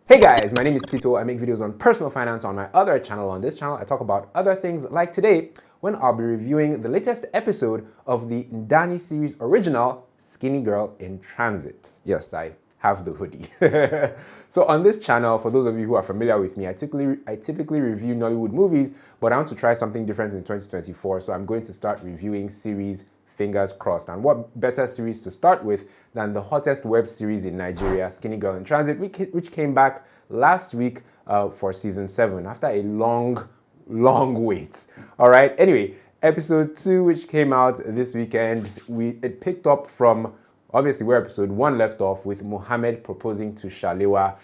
Hey guys, my name is Tito. I make videos on personal finance on my other channel. On this channel, I talk about other things like today when I'll be reviewing the latest episode of the Ndani series original, Skinny Girl in Transit. Yes, I have the hoodie. So on this channel, for those of you who are familiar with me, I typically review Nollywood movies, but I want to try something different in 2024. So I'm going to start reviewing series, fingers crossed. And what better series to start with than the hottest web series in Nigeria, Skinny Girl in Transit, which came back last week for season 7 after a long wait. All right. Anyway, episode 2, which came out this weekend, it picked up from obviously where episode 1 left off with Mohammed proposing to Shalewa.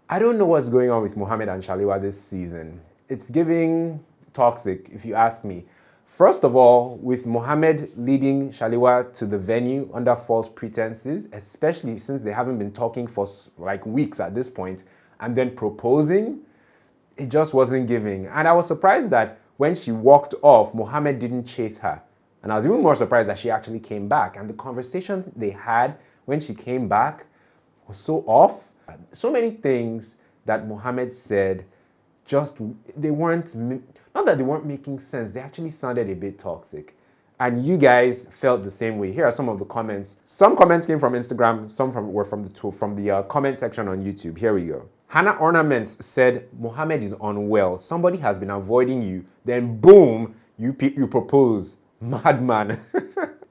I don't know what's going on with Mohammed and Shalewa this season. It's giving toxic, if you ask me. First of all, with Mohammed leading Shalewa to the venue under false pretenses, especially since they haven't been talking for like weeks at this point, and then proposing, it just wasn't giving. And I was surprised that when she walked off, Mohammed didn't chase her. And I was even more surprised that she actually came back. And the conversation they had when she came back was so off. So many things that Mohammed said, they weren't, not that they weren't making sense, they actually sounded a bit toxic. And you guys felt the same way. Here are some of the comments. Some comments came from Instagram, some were from the comment section on YouTube. Here we go. Hannah Ornaments said, Mohammed is unwell. Somebody has been avoiding you. Then boom, you propose. Madman.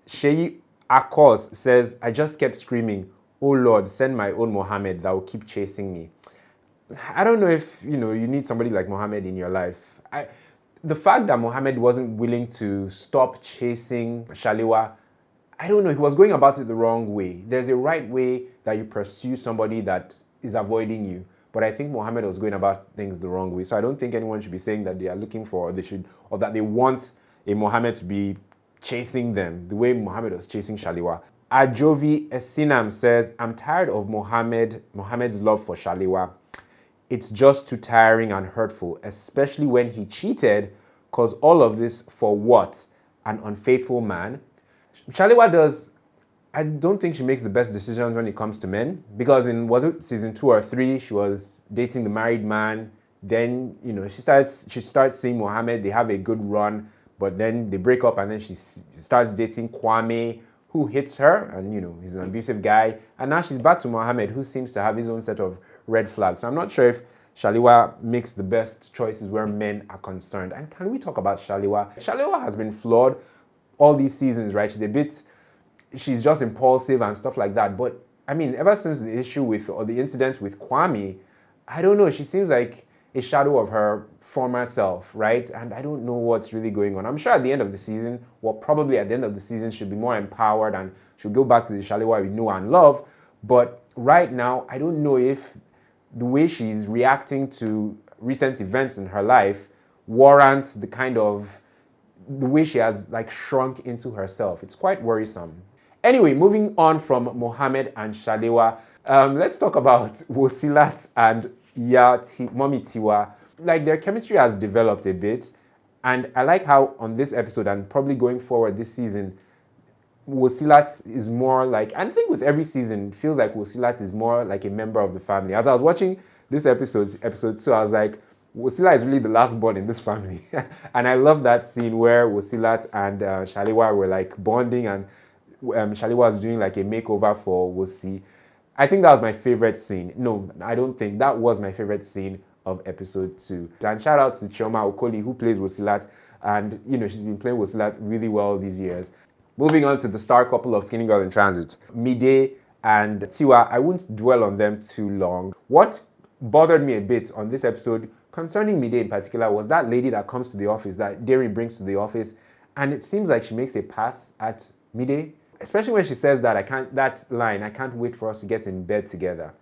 Sheyi Akos says, I just kept screaming, oh Lord, send my own Mohammed that will keep chasing me. I don't know if, you need somebody like Mohammed in your life. The fact that Mohammed wasn't willing to stop chasing Shalewa, I don't know, he was going about it the wrong way. There's a right way that you pursue somebody that is avoiding you. But I think Mohammed was going about things the wrong way. So I don't think anyone should be saying that they are looking for, or that they want a Mohammed to be chasing them the way Mohammed was chasing Shalewa. Ajovi Esinam says, I'm tired of Mohammed's love for Shalewa. It's just too tiring and hurtful, especially when he cheated, cause all of this for what? An unfaithful man? Shalewa I don't think she makes the best decisions when it comes to men, because was it season 2 or 3, she was dating the married man, then, she starts seeing Mohammed, they have a good run, but then they break up and then she starts dating Kwame, who hits her, and he's an abusive guy, and now she's back to Mohammed, who seems to have his own set of red flags. So I'm not sure if Shalewa makes the best choices where men are concerned. And can we talk about Shalewa? Shalewa has been flawed all these seasons, right? She's just impulsive and stuff like that. But I mean, ever since the issue or the incident with Kwame, I don't know, she seems like a shadow of her former self, right? And I don't know what's really going on. I'm sure at the end of the season, probably at the end of the season, she'll be more empowered and she'll go back to the Shalewa we know and love. But right now, I don't know if the way she's reacting to recent events in her life warrants the way she has shrunk into herself. It's quite worrisome. Anyway, moving on from Mohammed and Shalewa, let's talk about Wosilat and Mommy Tiwa. Their chemistry has developed a bit, and I like how on this episode and probably going forward this season, Wosilat is more and I think with every season, it feels like Wosilat is more like a member of the family. As I was watching this episode 2, I was like, Wosilat is really the last born in this family. And I love that scene where Wosilat and Shalewa were bonding, and Shalewa was doing a makeover for Wosi. I think that was my favorite scene. No, I don't think. That was my favorite scene of episode 2. And shout out to Chioma Okoli, who plays Wosilat. And, she's been playing Wosilat really well these years. Moving on to the star couple of Skinny Girl in Transit, Midi and Tiwa. I won't dwell on them too long. What bothered me a bit on this episode concerning Midi in particular was that lady that comes to the office, that Derry brings to the office. And it seems like she makes a pass at Midi. Especially when she says that line, I can't wait for us to get in bed together.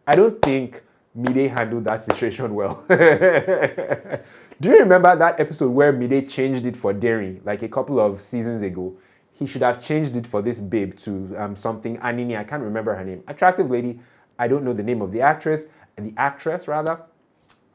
I don't think Midi handled that situation well. Do you remember that episode where Midi changed it for Derry, a couple of seasons ago? He should have changed it for this babe to something Anini, I can't remember her name. Attractive lady, I don't know the name of the actress rather,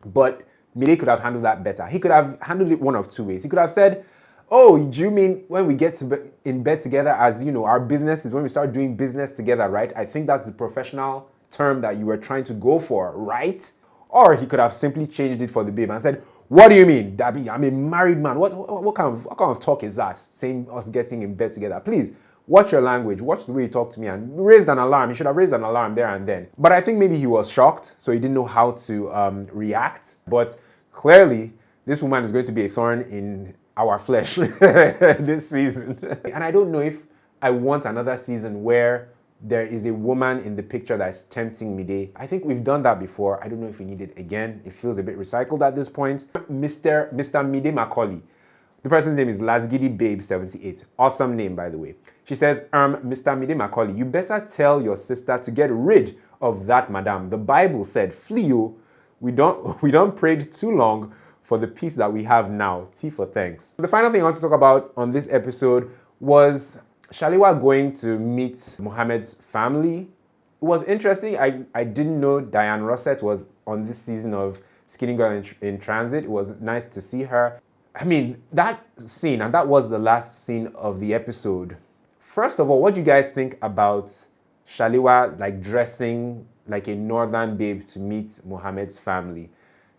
but Midi could have handled that better. He could have handled it one of two ways. He could have said, oh, do you mean when we get in bed together, as our business is when we start doing business together, right? I think that's the professional term that you were trying to go for, right? Or he could have simply changed it for the babe and said, what do you mean, Dabi? I'm a married man. What kind of talk is that? Saying us getting in bed together. Please, watch your language. Watch the way you talk to me and raised an alarm. He should have raised an alarm there and then. But I think maybe he was shocked, so he didn't know how to react. But clearly, this woman is going to be a thorn in our flesh this season. And I don't know if I want another season where there is a woman in the picture that's tempting Midi. I think we've done that before. I don't know if we need it again. It feels a bit recycled at this point. Mr. Midi Macaulay. The person's name is Lasgidi Babe 78. Awesome name, by the way. She says, Mr. Midi Macaulay, you better tell your sister to get rid of that madam. The Bible said, flee you. We don't prayed too long for the peace that we have now. T for thanks. The final thing I want to talk about on this episode was Shalewa going to meet Mohammed's family. It was interesting. I didn't know Diane Rossett was on this season of Skinny Girl in Transit. It was nice to see her. I mean, that scene, and that was the last scene of the episode. First of all, what do you guys think about Shalewa like dressing like a northern babe to meet Mohammed's family?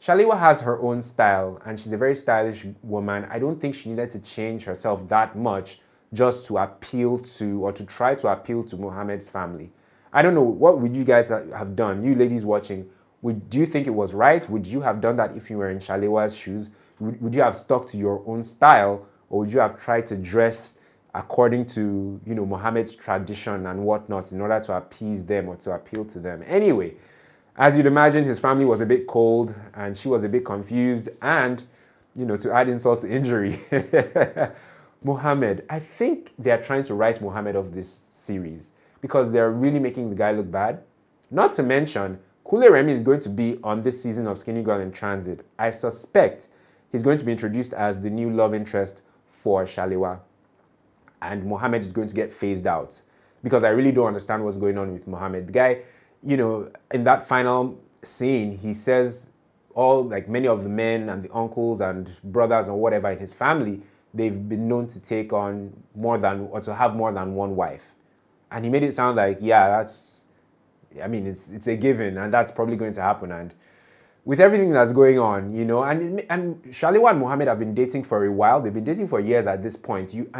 Shalewa has her own style, and she's a very stylish woman. I don't think she needed to change herself that much just to appeal to, or to try to appeal to Mohammed's family. I don't know, what would you guys have done? You ladies watching, do you think it was right? Would you have done that if you were in Shalewa's shoes? Would you have stuck to your own style, or would you have tried to dress according to, you know, Mohammed's tradition and whatnot in order to appease them or to appeal to them? Anyway, as you'd imagine, his family was a bit cold and she was a bit confused, and, you know, to add insult to injury, Mohammed, I think they're trying to write Mohammed off this series because they're really making the guy look bad. Not to mention, Kule Remy is going to be on this season of Skinny Girl in Transit. I suspect he's going to be introduced as the new love interest for Shalewa, and Mohammed is going to get phased out because I really don't understand what's going on with Mohammed. The guy, you know, in that final scene, he says many of the men and the uncles and brothers and whatever in his family, they've been known to take on to have more than one wife. And he made it sound like, yeah, it's a given and that's probably going to happen. And with everything that's going on, you know, and Shalewa and Mohammed have been dating for a while. They've been dating for years at this point. You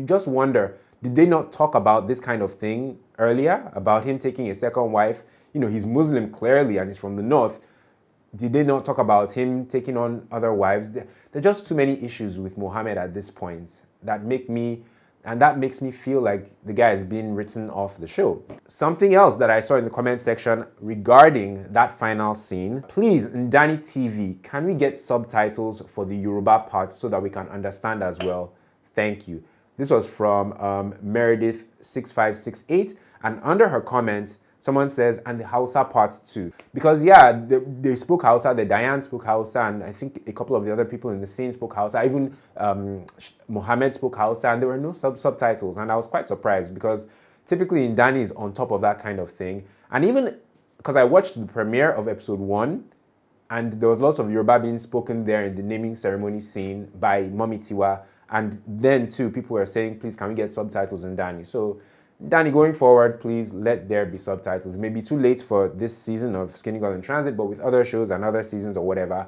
just wonder, did they not talk about this kind of thing earlier, about him taking a second wife? You know, he's Muslim clearly and he's from the north. Did they not talk about him taking on other wives? There are just too many issues with Mohammed at this point that makes me feel like the guy is being written off the show. Something else that I saw in the comment section regarding that final scene, please, Ndani TV, can we get subtitles for the Yoruba part so that we can understand as well? Thank you. This was from Meredith6568, and under her comment, someone says, and the Hausa part too. Because yeah, they spoke Hausa, the Diane spoke Hausa, and I think a couple of the other people in the scene spoke Hausa. Even Mohammed spoke Hausa, and there were no subtitles. And I was quite surprised because typically Ndani is on top of that kind of thing. And even because I watched the premiere of episode 1, and there was lots of Yoruba being spoken there in the naming ceremony scene by Mommy Tiwa. And then too, people were saying, please, can we get subtitles in Ndani? So Danny, going forward, please let there be subtitles. It may be too late for this season of Skinny Girl in Transit, but with other shows and other seasons or whatever,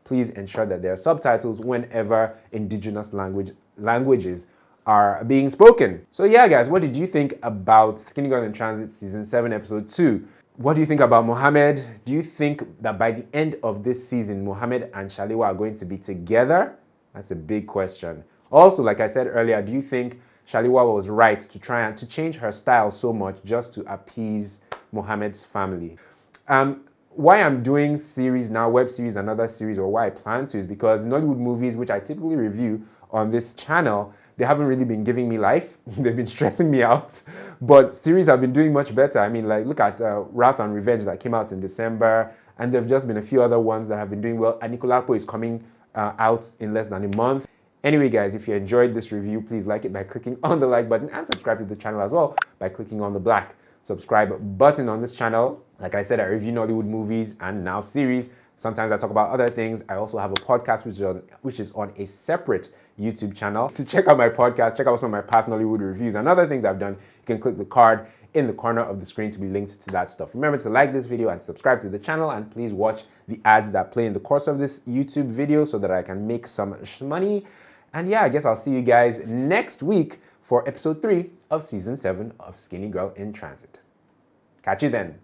please ensure that there are subtitles whenever indigenous languages are being spoken. So yeah, guys, what did you think about Skinny Girl in Transit Season 7, Episode 2? What do you think about Mohammed? Do you think that by the end of this season, Mohammed and Shalewa are going to be together? That's a big question. Also, like I said earlier, do you think Shalewa was right to try and to change her style so much just to appease Mohammed's family? Why I'm doing series now, web series, another series, or why I plan to, is because Nollywood movies, which I typically review on this channel, they haven't really been giving me life. They've been stressing me out. But series have been doing much better. I mean, like, look at Wrath and Revenge that came out in December, and there have just been a few other ones that have been doing well. Anikulapo is coming out in less than a month. Anyway, guys, if you enjoyed this review, please like it by clicking on the like button and subscribe to the channel as well by clicking on the black subscribe button on this channel. Like I said, I review Nollywood movies and now series, Sometimes I talk about other things. I also have a podcast which is on a separate YouTube channel. To check out my podcast, check out some of my past Nollywood reviews and other things I've done. You can click the card in the corner of the screen to be linked to that stuff. Remember to like this video and subscribe to the channel, and please watch the ads that play in the course of this YouTube video so that I can make some money. And yeah, I guess I'll see you guys next week for episode 3 of season 7 of Skinny Girl in Transit. Catch you then.